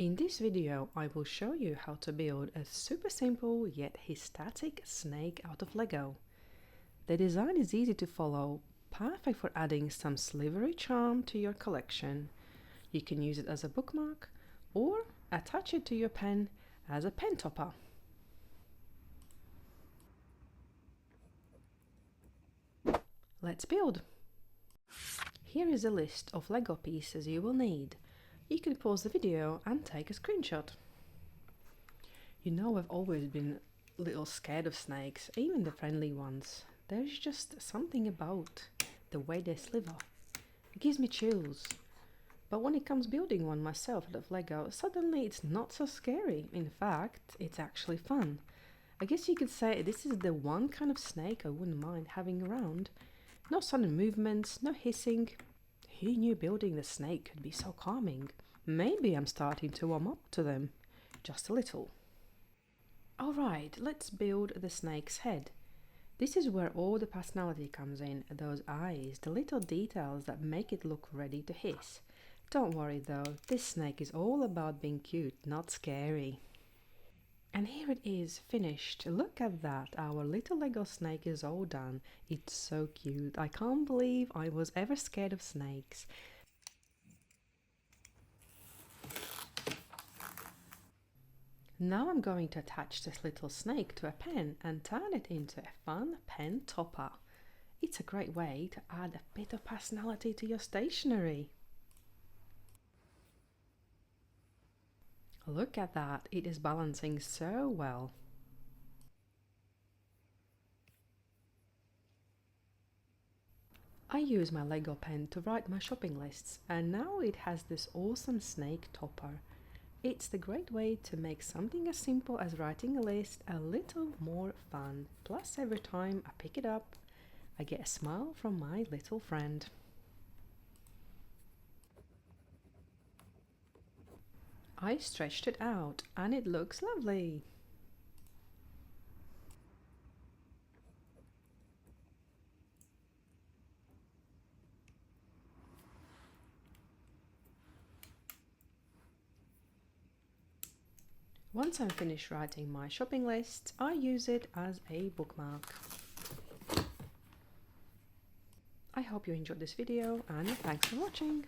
In this video, I will show you how to build a super simple yet ecstatic snake out of Lego. The design is easy to follow, perfect for adding some slivery charm to your collection. You can use it as a bookmark or attach it to your pen as a pen topper. Let's build! Here is a list of Lego pieces you will need. You can pause the video and take a screenshot. You know, I've always been a little scared of snakes, even the friendly ones. There's just something about the way they slither. It gives me chills. But when it comes building one myself out of Lego, suddenly it's not so scary. In fact, it's actually fun. I guess you could say this is the one kind of snake I wouldn't mind having around. No sudden movements, no hissing. Who knew building the snake could be so calming? Maybe I'm starting to warm up to them. Just a little. Alright, let's build the snake's head. This is where all the personality comes in, those eyes, the little details that make it look ready to hiss. Don't worry though, this snake is all about being cute, not scary. And here it is, finished. Look at that, our little Lego snake is all done. It's so cute. I can't believe I was ever scared of snakes. Now I'm going to attach this little snake to a pen and turn it into a fun pen topper. It's a great way to add a bit of personality to your stationery. Look at that, it is balancing so well. I use my Lego pen to write my shopping lists, and now it has this awesome snake topper. It's the great way to make something as simple as writing a list a little more fun. Plus, every time I pick it up, I get a smile from my little friend. I stretched it out and it looks lovely. Once I'm finished writing my shopping list, I use it as a bookmark. I hope you enjoyed this video and thanks for watching.